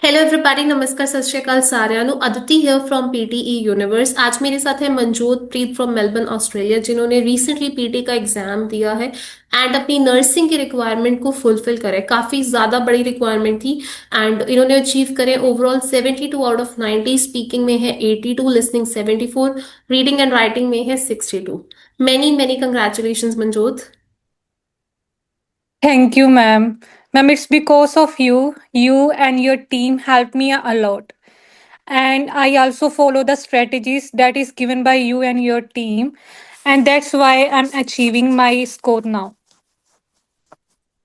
Hello everybody, नमस्कार, सत श्री अकाल साਰਿਆਂ ਨੂੰ। Aditi here from PTE universe. आज मेरे साथ है मनजोत प्रीत फ्रॉम मेलबर्न ऑस्ट्रेलिया, जिन्होंने रिसेंटली पीटी का एग्जाम दिया है एंड अपनी नर्सिंग की रिक्वायरमेंट को फुलफिल करे। काफी ज्यादा बड़ी रिक्वायरमेंट थी एंड इन्होंने अचीव करे ओवरऑल 72 आउट ऑफ 90। स्पीकिंग में है 82, लिसनिंग 74, रीडिंग एंड राइटिंग में है 62। Many many congratulation Manjot. Thank you, ma'am. Ma'am, it's because of you. You and your team helped me a lot. And I also follow the strategies that is given by you and your team. And that's why I'm achieving my score now.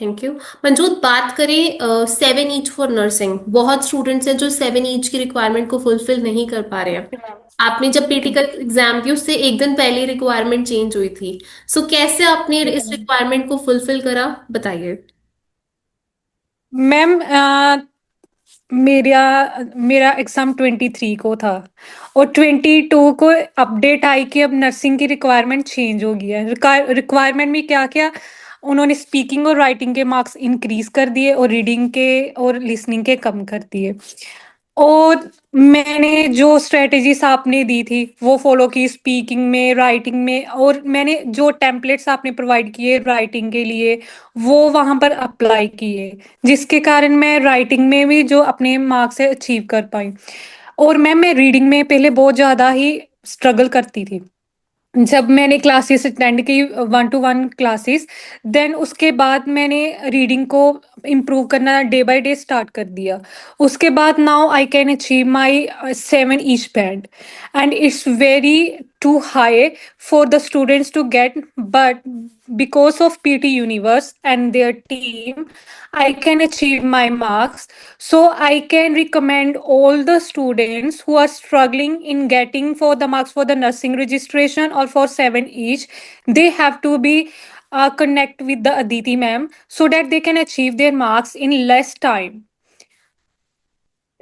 Thank you. Manjot, बात करें 7 each for nursing, बहुत students हैं जो 7 each की requirement को fulfil नहीं कर पा रहे हैं। आपने जब पीटी का एग्जाम दिया उससे एक दिन पहले रिक्वायरमेंट चेंज हुई थी। सो कैसे आपने इस रिक्वायरमेंट को फुलफिल करा, बताइए। मैम मेरा मेरा एग्ज़ाम 23 को था और 22 को अपडेट आई कि अब नर्सिंग की रिक्वायरमेंट चेंज हो गई है। रिक्वायरमेंट में क्या क्या उन्होंने स्पीकिंग और राइटिंग के मार्क्स इंक्रीज कर दिए और रीडिंग के और लिसनिंग के कम कर दिए। और मैंने जो स्ट्रेटेजीज आपने दी थी वो फॉलो की स्पीकिंग में, राइटिंग में, और मैंने जो टेम्पलेट्स आपने प्रोवाइड किए राइटिंग के लिए वो वहां पर अप्लाई किए, जिसके कारण मैं राइटिंग में भी जो अपने मार्क्स है अचीव कर पाई। और मैम मैं रीडिंग में पहले बहुत ज़्यादा ही स्ट्रगल करती थी। जब मैंने क्लासेस अटेंड की 1 to 1 क्लासेस, देन उसके बाद मैंने रीडिंग को इम्प्रूव करना डे बाय डे स्टार्ट कर दिया। उसके बाद now I can achieve my 7 each band and it's very too high for the students to get, but because of PT Universe and their team I can achieve my marks. So I can recommend all the students who are struggling in getting for the marks for the nursing registration or for 7 each, they have to be connect with the Aditi ma'am so that they can achieve their marks in less time.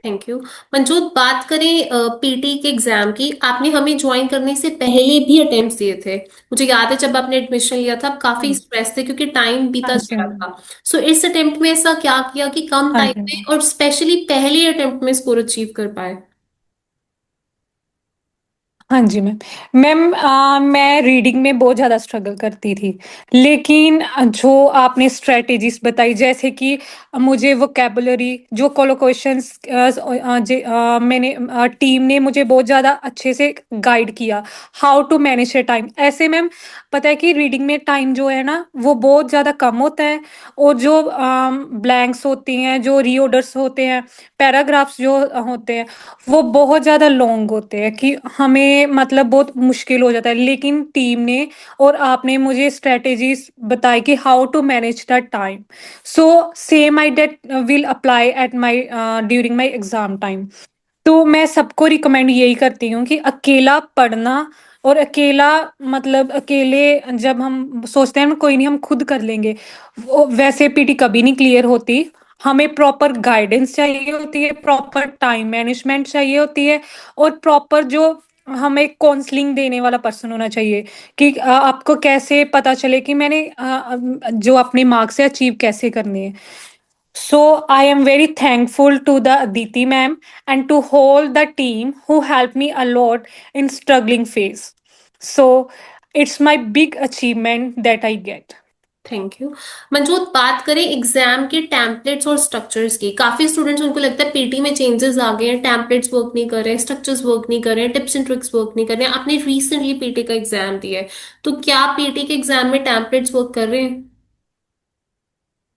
Thank you. Manjot, बात करें PT के exam की, आपने हमें join करने से पहले भी अटेम्प्ट्स दिए थे। मुझे याद है जब आपने एडमिशन लिया था आप काफी हाँ स्ट्रेस थे क्योंकि टाइम बीता जी जा रहा मैम। था। सो इस अटेम्प्ट में ऐसा क्या किया कि कम हाँ टाइम जी में मैम। और स्पेशली पहले अटेम्प्ट में स्कोर अचीव कर पाए। हाँ जी मैम। मैम मैं रीडिंग में बहुत ज़्यादा स्ट्रगल करती थी, लेकिन जो आपने स्ट्रेटेजीज बताई जैसे कि मुझे वोकेबुलरी जो कोलोकेशंस मैंने टीम ने मुझे बहुत ज़्यादा अच्छे से गाइड किया how to manage a time. ऐसे मैम पता है कि रीडिंग में टाइम जो है ना वो बहुत ज़्यादा कम होता है, और जो ब्लैंक्स होती हैं, जो रीऑर्डर्स होते हैं, पैराग्राफ्स जो होते हैं वो बहुत ज़्यादा लॉन्ग होते हैं कि हमें मतलब बहुत मुश्किल हो जाता है। लेकिन टीम ने और आपने मुझे स्ट्रेटेजीज बताई कि how to manage the time. So same I that will apply at my during my exam time. तो मैं सबको रिकमेंड यही करती हूँ कि अकेला पढ़ना और अकेला मतलब अकेले जब हम सोचते हैं ना कोई नहीं हम खुद कर लेंगे, वो वैसे पीटी कभी नहीं क्लियर होती। हमें प्रॉपर गाइडेंस चाहिए होती है, प्रॉपर टाइम मैनेजमेंट चाहिए होती है, और प्रॉपर जो हमें काउंसलिंग देने वाला पर्सन होना चाहिए कि आपको कैसे पता चले कि मैंने जो अपने मार्क्स है अचीव कैसे करने हैं। So I am very thankful to the Aditi ma'am and to whole the team who helped me a lot in struggling phase. So it's my big achievement that I get. Thank you. Manjot, बात करें exam के templates और structures की, काफी students उनको लगता है PT में चेंजेस आ गए हैं, टेम्पलेट्स वर्क नहीं कर रहे हैं, स्ट्रक्चर्स वर्क नहीं कर रहे हैं, टिप्स एंड ट्रिक्स वर्क नहीं कर रहे हैं। आपने रिसेंटली पीटी का एग्जाम दिया है, तो क्या पीटी के एग्जाम में टेम्पलेट्स वर्क कर रहे हैं?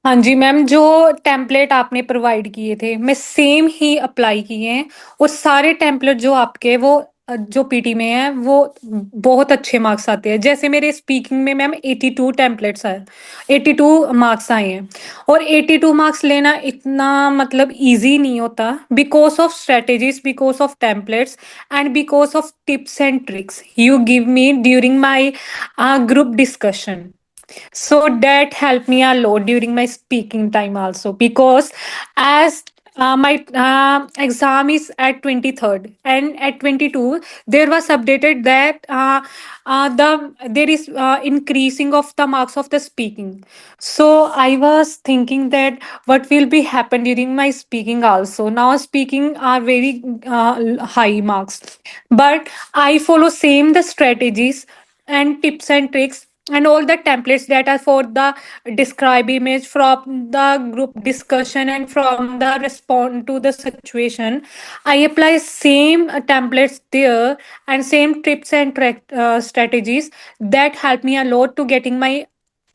हाँ जी मैम, जो टेम्पलेट आपने प्रोवाइड किए थे मैं सेम ही अप्लाई किए हैं, और सारे टेम्पलेट जो आपके वो जो पीटी में है वो बहुत अच्छे मार्क्स आते हैं। जैसे मेरे स्पीकिंग में मैम 82 टेम्पलेट्स आए, 82 मार्क्स आए हैं। और 82 मार्क्स लेना इतना मतलब इजी नहीं होता, because of strategies, because of templates and because of tips and tricks you give me during my group discussion. So that helped me a lot during my speaking time also, because as My exam is at 23rd, and at 22 there was updated that there is increasing of the marks of the speaking. So I was thinking that what will be happen during my speaking also. Now speaking are very high marks, but I follow same the strategies and tips and tricks and all the templates that are for the describe image from the group discussion and from the respond to the situation. I apply same templates there and same tips and strategies that help me a lot to getting my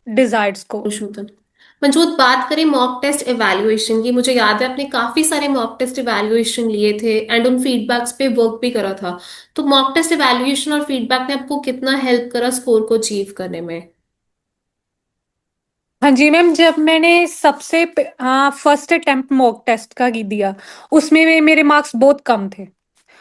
desired score. पुरुषोत्तम। मंजूत, बात करें mock test evaluation की, मुझे याद है आपने काफी सारे mock test evaluation लिए थे एंड उन फीडबैक्स पे वर्क भी करा था। तो मॉक टेस्ट एवेल्युएशन और फीडबैक ने आपको कितना हेल्प करा स्कोर को अचीव करने में? हाँ जी मैम, जब मैंने सबसे फर्स्ट अटेम्प्ट मॉक टेस्ट का दिया, उसमें मेरे मार्क्स बहुत कम थे.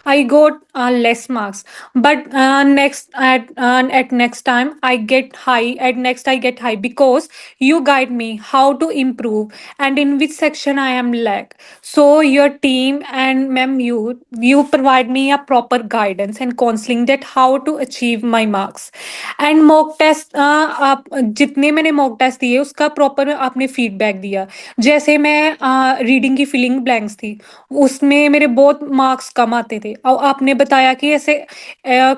I got less marks, but at next time I get high. At next I get high because you guide me how to improve and in which section I am lack. So your team and ma'am, you provide me a proper guidance and counseling that how to achieve my marks. And mock test आप जितने मैंने mock test दिए उसका proper आपने feedback दिया. जैसे मैं reading की फिलिंग ब्लैंक्स थी, उसमें मेरे बहुत मार्क्स कम आते थे और आपने बताया कि ऐसे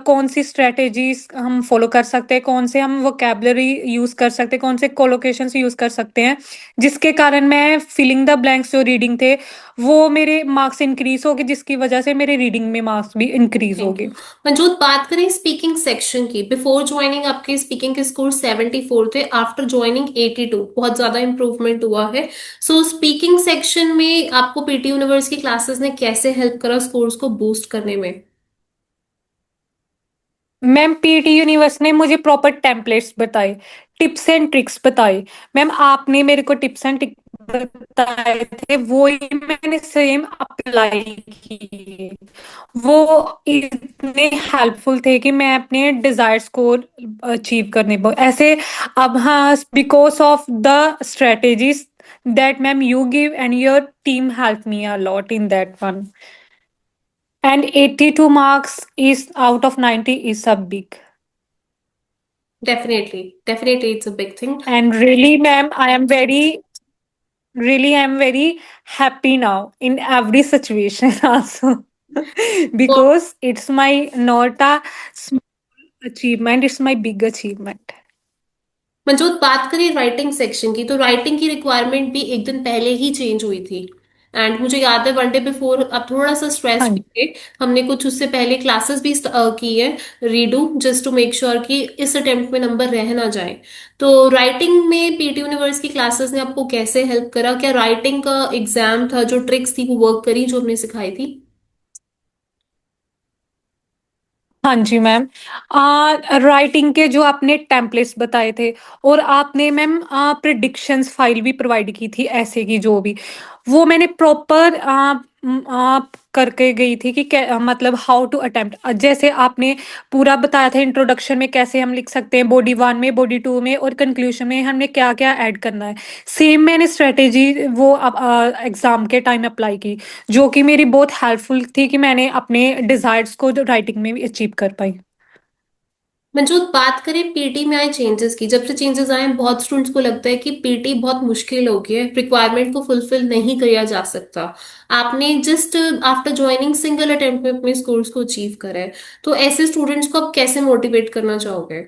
कौन सी स्ट्रेटेजीज हम फॉलो कर सकते हैं, कौन से हम वोकेबलरी यूज कर सकते हैं, कौन से कोलोकेशंस यूज कर सकते हैं, जिसके कारण मैं फिलिंग द ब्लैंक्स जो रीडिंग थे वो मेरे मार्क्स इंक्रीज हो गए, जिसकी वजह से मेरे रीडिंग में मार्क्स भी इंक्रीज हो थैंक यू। गए. मंजूत, बात करें स्पीकिंग सेक्शन की, बिफोर ज्वाइनिंग आपके स्पीकिंग के स्कोर 74 थे, आफ्टर ज्वाइनिंग 82, बहुत ज्यादा इंप्रूवमेंट हुआ है। सो स्पीकिंग सेक्शन में आपको पीटी यूनिवर्स की क्लासेस ने कैसे हेल्प करा स्कोर्स को बूस्ट करने में? मैम पीटी यूनिवर्स ने मुझे प्रॉपर टेम्पलेट्स बताए, टिप्स एंड ट्रिक्स बताए. मैम आपने मेरे को टिप्स एंड ट्रिक्स बताए थे वो ही मैंने सेम अप्लाई किए. वो इतने हेल्पफुल थे कि मैं अपने डिजायर स्कोर अचीव करने पर ऐसे. अब हाँ, because of the strategies that ma'am you give and your team helped me a lot in that one. And 82 marks is out of 90 is a big. Definitely, definitely it's a big thing. And really, ma'am, I am very happy now in every situation also. Because it's my not a small achievement, it's my big achievement. Manjot, बात करें writing section की, तो writing की requirement भी एक दिन पहले ही change हुई थी। एंड मुझे याद है वन डे बिफोर आप थोड़ा सा स्ट्रेस हाँ जी. थे। हमने कुछ उससे पहले क्लासेस भी की है, redo, just to make sure कि इस अटेम्प्ट में नंबर रह ना जाए। तो राइटिंग में पीटी यूनिवर्स की क्लासेस ने आपको कैसे हेल्प करा? क्या राइटिंग का एग्जाम था, जो ट्रिक्स थी वो वर्क करी जो हमने सिखाई थी? हाँ जी मैम, राइटिंग के जो आपने टेम्पलेट्स बताए थे और आपने मैम प्रिडिक्शंस फाइल भी प्रोवाइड की थी ऐसे की जो भी, वो मैंने प्रॉपर करके गई थी कि मतलब हाउ टू अटेम्प्ट. जैसे आपने पूरा बताया था इंट्रोडक्शन में कैसे हम लिख सकते हैं, बॉडी वन में, बॉडी टू में और कंक्लूजन में हमने क्या क्या ऐड करना है. सेम मैंने स्ट्रेटेजी वो अब एग्जाम के टाइम अप्लाई की, जो कि मेरी बहुत हेल्पफुल थी कि मैंने अपने डिजायर्स को राइटिंग में भी अचीव कर पाई. मंजूत, बात करें पीटी में आए चेंजेस की, जब से चेंजेस आए हैं बहुत स्टूडेंट्स को लगता है कि पीटी बहुत मुश्किल हो गया है, रिक्वायरमेंट को फुलफिल नहीं किया जा सकता। आपने just after joining single attempt में अपने स्कोर्स को अचीव करा है। तो ऐसे स्टूडेंट्स को आप कैसे मोटिवेट करना चाहोगे?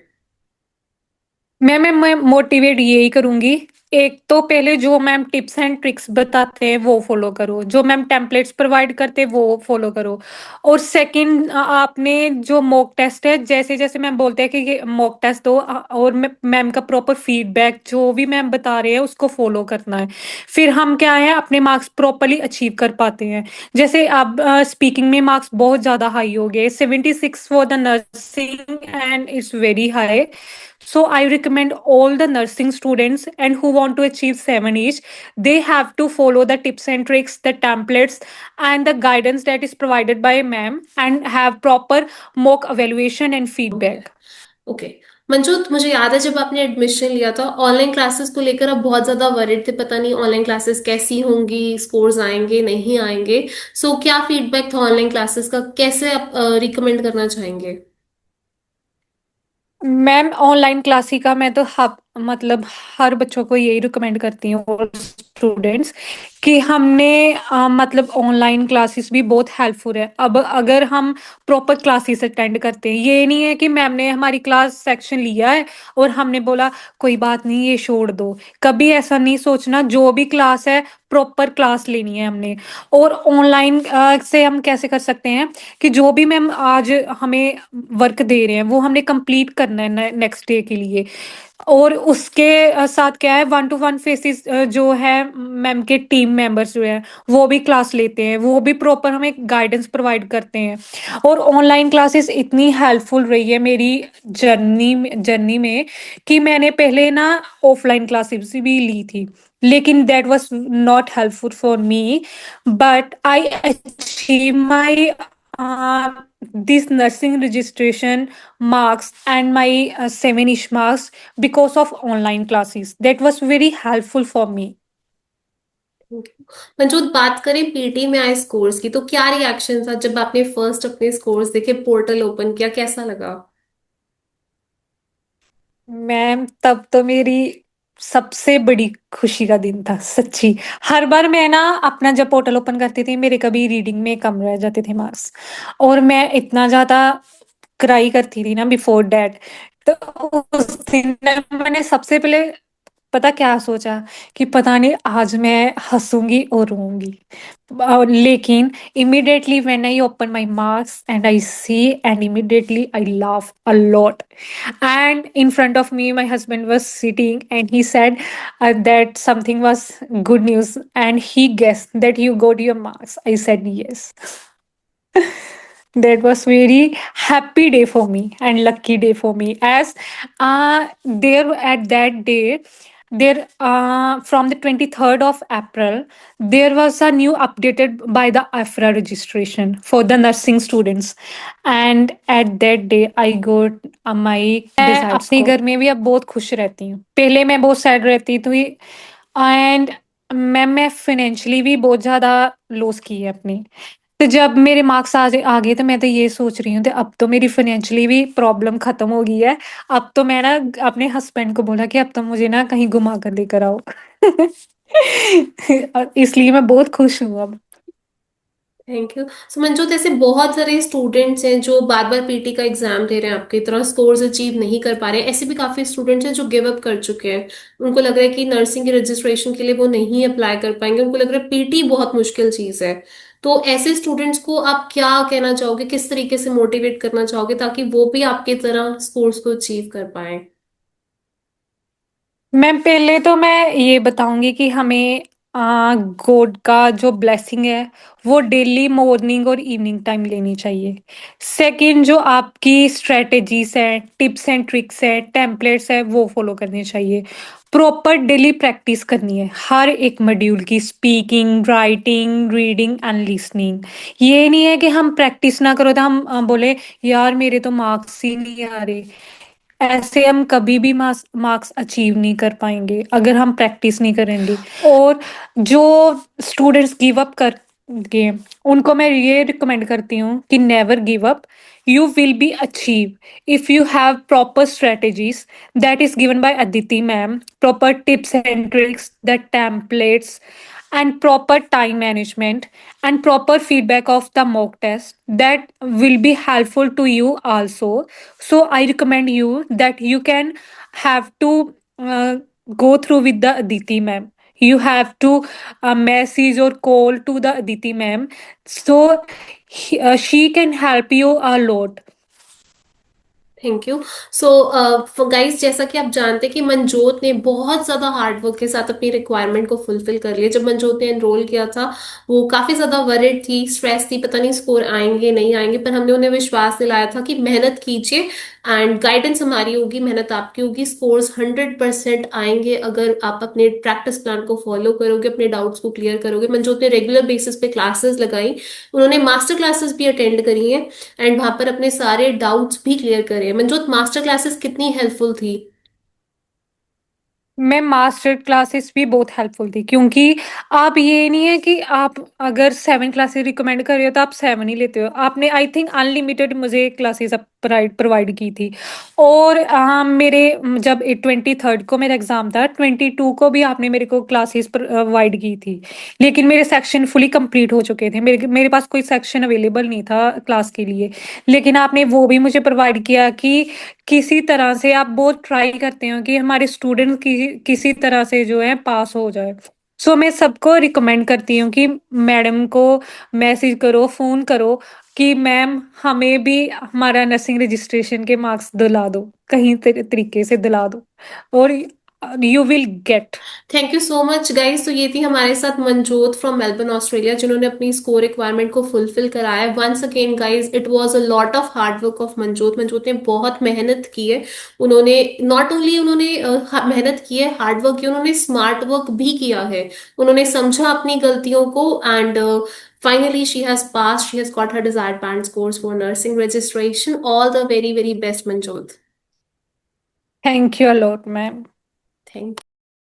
मैं मोटिवेट यही करूंगी. एक तो पहले जो मैम टिप्स एंड ट्रिक्स बताते हैं वो फॉलो करो, जो मैम टेम्पलेट्स प्रोवाइड करते हैं वो फॉलो करो. और सेकंड, आपने जो मॉक टेस्ट है, जैसे जैसे मैम बोलते हैं कि मॉक टेस्ट दो, और मैम का प्रॉपर फीडबैक जो भी मैम बता रहे हैं उसको फॉलो करना है. फिर हम क्या है अपने मार्क्स प्रॉपरली अचीव कर पाते हैं. जैसे अब स्पीकिंग में मार्क्स बहुत ज्यादा हाई हो गए, 76 for the nursing and it's very high. So I recommend all the nursing students and who want to achieve 7 each, they have to follow the tips and tricks, the templates and the guidance that is provided by ma'am and have proper mock evaluation and okay, feedback. Okay. Manjot, मुझे याद है जब आपने admission लिया था online classes को लेकर आप बहुत ज्यादा वरिड थे, पता नहीं ऑनलाइन क्लासेस कैसी होंगी, स्कोर्स आएंगे नहीं आएंगे। सो क्या फीडबैक था ऑनलाइन क्लासेस का, कैसे आप रिकमेंड करना चाहेंगे? मैम ऑनलाइन क्लास ही का मैं तो मतलब हर बच्चों को यही रिकमेंड करती हूँ, और स्टूडेंट्स, कि हमने मतलब ऑनलाइन क्लासेस भी बहुत हेल्पफुल है। अब अगर हम प्रॉपर क्लासेस अटेंड करते हैं, ये नहीं है कि मैम ने हमारी क्लास सेक्शन लिया है और हमने बोला कोई बात नहीं ये छोड़ दो। कभी ऐसा नहीं सोचना, जो भी क्लास है प्रॉपर क्लास लेनी है हमने। और ऑनलाइन से हम कैसे कर सकते हैं कि जो भी मैम आज हमें वर्क दे रहे हैं वो हमने कंप्लीट करना है नेक्स्ट डे के लिए। और उसके साथ क्या है, वन टू वन फेसिस जो है, मैम के टीम मेंबर्स जो है वो भी क्लास लेते हैं, वो भी प्रॉपर हमें गाइडेंस प्रोवाइड करते हैं। और ऑनलाइन क्लासेस इतनी हेल्पफुल रही है मेरी जर्नी में कि मैंने पहले ना ऑफलाइन क्लासेस भी ली थी, लेकिन that was not helpful for me, but I achieve my this nursing registration marks and my 7ish marks because of online classes. That was very helpful for me. मंजूत, बात करें पीटी में आए scores की, तो क्या रिएक्शन था जब आपने फर्स्ट अपने स्कोर्स देखे, पोर्टल ओपन किया, कैसा लगा? मैम तब तो मेरी सबसे बड़ी खुशी का दिन था सच्ची। हर बार मैं ना अपना जब पोर्टल ओपन करती थी, मेरे कभी रीडिंग में कम रह जाते थे मार्क्स, और मैं इतना ज्यादा क्राई करती थी ना बिफोर डैट। तो उस दिन ना मैंने सबसे पहले पता क्या सोचा कि पता नहीं आज मैं हंसूंगी और रोऊंगी। लेकिन immediately when I open my marks and I see, and immediately I laugh a lot. And in front of me, my husband was sitting and he said that something was good news, and he guessed that you got your marks. I said yes. That was very happy day for me and lucky day for me, as there at that day, there from the 23rd of April, there was a new updated by the AFRA registration for the nursing students, and at that day I got my मैं desired अपने score. घर में भी अब बहुत खुश रहती हूँ, पहले मैं बहुत सैड रहती थी। एंड मैं फाइनेंशियली भी बहुत ज्यादा लॉस की है अपनी। तो जब मेरे मार्क्स आ गए तो मैं तो ये सोच रही हूँ, तो अब तो मेरी फाइनेंशियली भी प्रॉब्लम खत्म हो गई है। अब तो मैं ना अपने हस्बैंड को बोला कि अब तो मुझे ना कहीं घुमा कर लेकर आओ। और इसलिए मैं बहुत खुश हूँ अब। Thank you. सो मंजूत, ऐसे बहुत सारे स्टूडेंट्स हैं जो बार बार पीटी का एग्जाम दे रहे हैं, आपकी तरह स्कोर्स अचीव नहीं कर पा रहे हैं। ऐसे भी काफी स्टूडेंट्स हैं जो गिव अप कर चुके हैं, उनको लग रहा है कि नर्सिंग के रजिस्ट्रेशन के लिए वो नहीं अप्लाई कर पाएंगे, उनको लग रहा है पीटी बहुत मुश्किल चीज है। तो ऐसे स्टूडेंट्स को आप क्या कहना चाहोगे, किस तरीके से मोटिवेट करना चाहोगे ताकि वो भी आपकी तरह स्कोर्स को अचीव कर पाए? मैम पहले तो मैं ये बताऊंगी कि हमें गॉड का जो ब्लेसिंग है वो डेली मॉर्निंग और इवनिंग टाइम लेनी चाहिए। सेकंड, जो आपकी स्ट्रेटेजीज हैं, टिप्स एंड ट्रिक्स हैं, टेम्पलेट्स हैं, वो फॉलो करनी चाहिए। प्रॉपर डेली प्रैक्टिस करनी है हर एक मॉड्यूल की, speaking, writing, reading and listening. ये नहीं है कि हम प्रैक्टिस ना करो तो हम बोले यार मेरे तो मार्क्स ही नहीं आ रहे। ऐसे हम कभी भी मार्क्स अचीव नहीं कर पाएंगे अगर हम प्रैक्टिस नहीं करेंगे। और जो स्टूडेंट्स गिव अप कर गए, उनको मैं ये रिकमेंड करती हूँ कि never give up, you will be achieve if you have proper strategies that is given by Aditi ma'am, proper tips and tricks, the templates, and proper time management, and proper feedback of the mock test that will be helpful to you also. So I recommend you that you can have to go through with the Aditi ma'am. You have to message or call to the Aditi ma'am, so she can help you a lot. Thank you. So guys, जैसा कि आप जानते हैं कि मनजोत ने बहुत ज़्यादा hard work के साथ अपनी रिक्वायरमेंट को फुलफिल कर लिया। जब मनजोत ने एनरोल किया था वो काफ़ी ज़्यादा वरिड थी, स्ट्रेस थी, पता नहीं स्कोर आएंगे नहीं आएंगे, पर हमने उन्हें विश्वास दिलाया था कि मेहनत कीजिए, एंड गाइडेंस हमारी होगी, मेहनत आपकी होगी, स्कोर्स 100% आएंगे अगर आप अपने प्रैक्टिस प्लान को फॉलो करोगे, अपने डाउट्स को क्लियर करोगे। मंजोत ने रेगुलर बेसिस पे क्लासेस लगाई, उन्होंने मास्टर क्लासेस भी अटेंड करी हैं एंड वहां पर अपने सारे डाउट्स भी क्लियर करे हैं। मंजोत, मास्टर क्लासेस कितनी हेल्पफुल थी? मैं मास्टर क्लासेस भी बहुत हेल्पफुल थी, क्योंकि आप ये नहीं है कि आप अगर 7 क्लासेस रिकमेंड कर रहे हो तो आप 7 ही लेते हो। आपने आई थिंक अनलिमिटेड मुझे क्लासेस प्रोवाइड की थी। और मेरे जब 23rd को मेरा एग्जाम था, 22 को भी आपने मेरे को क्लासेस प्रोवाइड की थी। लेकिन मेरे सेक्शन फुली कंप्लीट हो चुके थे, मेरे मेरे पास कोई सेक्शन अवेलेबल नहीं था क्लास के लिए। लेकिन आपने वो भी मुझे प्रोवाइड किया कि किसी तरह से आप बहुत ट्राई करते हो कि हमारे स्टूडेंट किसी तरह से जो है पास हो जाए। सो मैं सबको रिकमेंड करती हूँ कि मैडम को मैसेज करो, फोन करो कि मैम हमें भी हमारा नर्सिंग रजिस्ट्रेशन के मार्क्स दिला दो, कहीं तरीके से दिला दो, और you will get. Thank you so much guys. तो ये थी हमारे साथ मनजोत फ्रॉम मेलबर्न ऑस्ट्रेलिया, जिन्होंने अपनी स्कोर रिक्वायरमेंट को फुलफिल कराया। Once again guys, it was a lot of hard work of Manjot. Manjot ने बहुत मेहनत की है। उन्होंने नॉट ओनली उन्होंने मेहनत की है, हार्ड वर्क किया, उन्होंने स्मार्ट वर्क भी किया है। उन्होंने समझा अपनी गलतियों को and finally she has passed, she has got her desired band scores for nursing registration. All the very best, Manjot. Thank you a lot ma'am. Thank